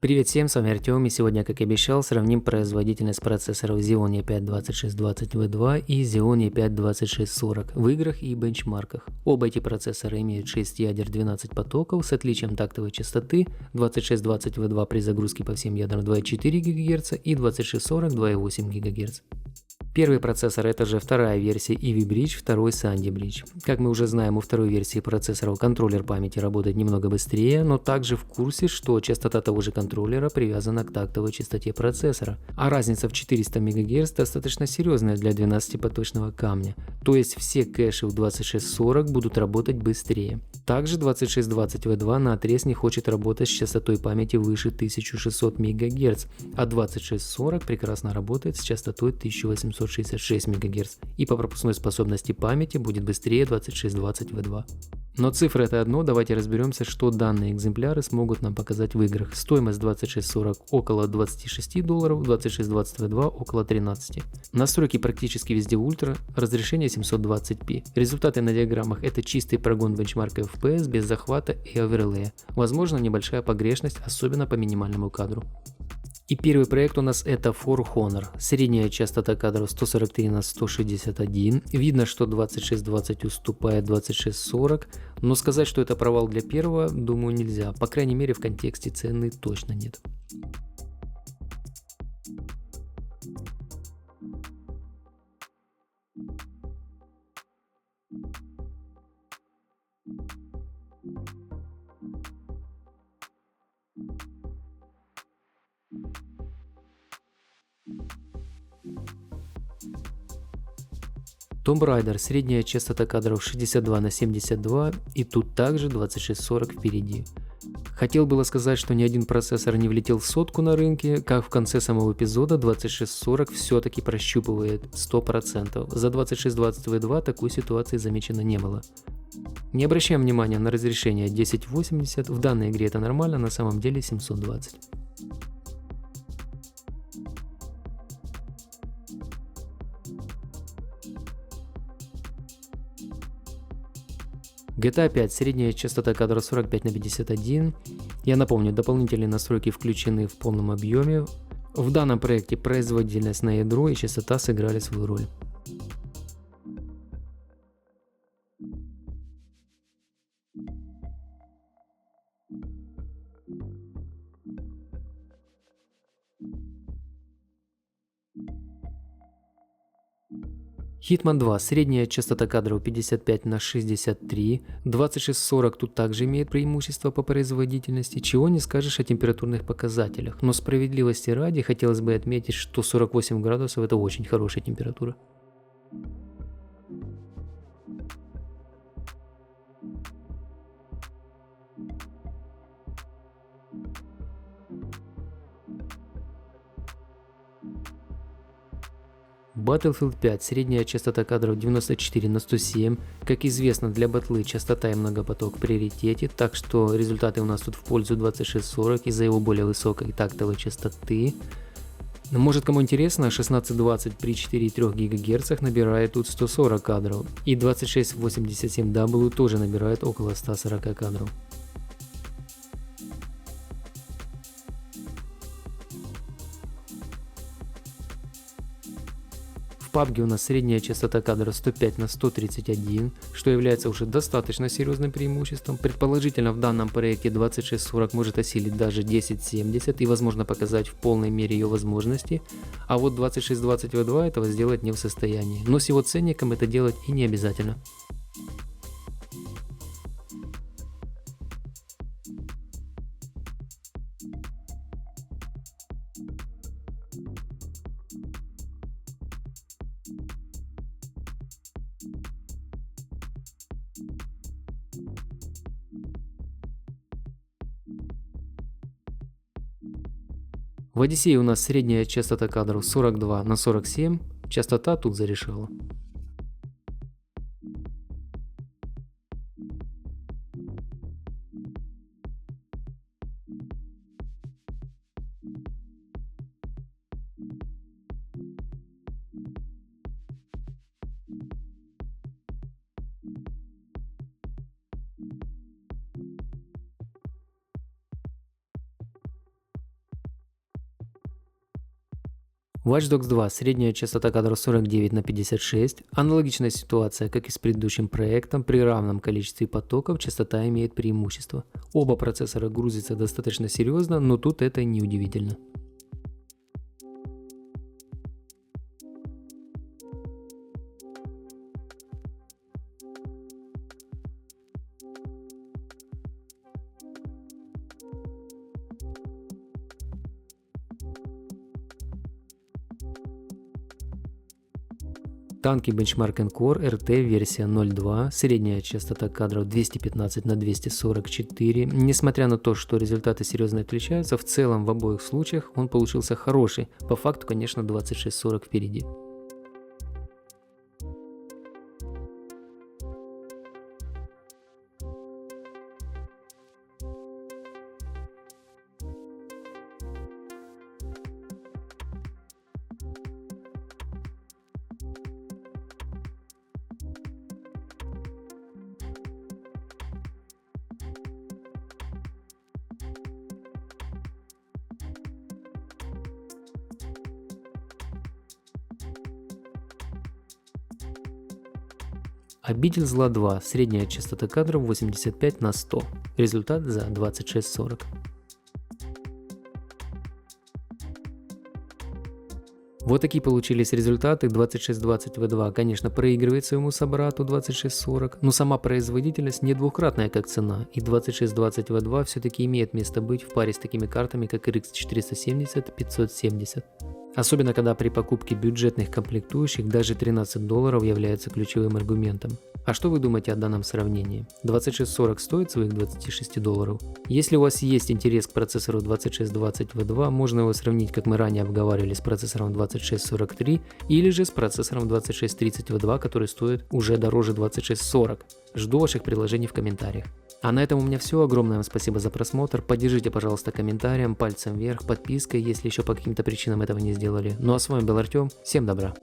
Привет всем, с вами Артем, и сегодня, как и обещал, сравним производительность процессоров Xeon E5 2620V2 и Xeon E5 2640 в играх и бенчмарках. Оба эти процессора имеют 6 ядер 12 потоков с отличием тактовой частоты 2620V2 при загрузке по всем ядрам 2,4 ГГц и 2640 2,8 ГГц. Первый процессор — это же вторая версия Ivy Bridge, второй Sandy Bridge. Как мы уже знаем, у второй версии процессоров контроллер памяти работает немного быстрее, но также в курсе, что частота того же контроллера привязана к тактовой частоте процессора. А разница в 400 МГц достаточно серьезная для 12-поточного камня, то есть все кэши в 2640 будут работать быстрее. Также 2620V2 наотрез не хочет работать с частотой памяти выше 1600 МГц, а 2640 прекрасно работает с частотой 1866 МГц и по пропускной способности памяти будет быстрее 2620V2. Но цифры это одно, давайте разберемся, что данные экземпляры смогут нам показать в играх. Стоимость 2640 около $26, 2620V2 около 13. Настройки практически везде ультра, разрешение 720p. Результаты на диаграммах — это чистый прогон бенчмарка FPS без захвата и оверлея. Возможно небольшая погрешность, особенно по минимальному кадру. И первый проект у нас это For Honor. Средняя частота кадров 143 на 161. Видно, что 2620 уступает 2640, но сказать, что это провал для первого, думаю, нельзя. По крайней мере, в контексте цены точно нет. Tomb Raider, средняя частота кадров 62 на 72, и тут также 2640 впереди. Хотел было сказать, что ни один процессор не влетел в сотку на рынке, как в конце самого эпизода 2640 все-таки прощупывает 100%. За 2620V2 такой ситуации замечено не было. Не обращаем внимания на разрешение 1080, в данной игре это нормально, на самом деле 720. GTA 5, средняя частота кадра 45 на 51. Я напомню, дополнительные настройки включены в полном объеме. В данном проекте производительность на ядро и частота сыграли свою роль. Hitman 2, средняя частота кадров 55 на 63, 2640 тут также имеет преимущество по производительности, чего не скажешь о температурных показателях, но справедливости ради хотелось бы отметить, что 48 градусов это очень хорошая температура. Battlefield 5, средняя частота кадров 94 на 107. Как известно, для батлы частота и многопоток в приоритете, так что результаты у нас тут в пользу 2640 из-за его более высокой тактовой частоты. Может, кому интересно, 1620 при 4,3 ГГц набирает тут 140 кадров, и 2687W тоже набирает около 140 кадров. В PUBG у нас средняя частота кадра 105 на 131, что является уже достаточно серьезным преимуществом. Предположительно, в данном проекте 2640 может осилить даже 1070 и возможно показать в полной мере ее возможности, а вот 2620V2 этого сделать не в состоянии, но с его ценником это делать и не обязательно. В Одиссее у нас средняя частота кадров 42 на 47, частота тут зарешала. Watch Dogs 2, средняя частота кадров 49/56. Аналогичная ситуация, как и с предыдущим проектом, при равном количестве потоков частота имеет преимущество. Оба процессора грузятся достаточно серьезно, но тут это не удивительно. Танки Benchmark Encore RT версия 0.2, средняя частота кадров 215/244. Несмотря на то, что результаты серьезно отличаются, в целом в обоих случаях он получился хороший. По факту, конечно, 2640 впереди. Обитель зла 2, средняя частота кадров 85/100, результат за 2640. Вот такие получились результаты. 2620V2, конечно, проигрывает своему собрату 2640, но сама производительность не двукратная, как цена, и 2620V2 все-таки имеет место быть в паре с такими картами, как RX 470 и 570. Особенно, когда при покупке бюджетных комплектующих даже $13 является ключевым аргументом. А что вы думаете о данном сравнении? 2640 стоит своих $26? Если у вас есть интерес к процессору 2620V2, можно его сравнить, как мы ранее обговаривали, с процессором 2643 или же с процессором 2630V2, который стоит уже дороже 2640. Жду ваших предложений в комментариях. А на этом у меня все. Огромное вам спасибо за просмотр. Поддержите, пожалуйста, комментарием, пальцем вверх, подпиской, если еще по каким-то причинам этого не сделали. Ну а с вами был Артем. Всем добра.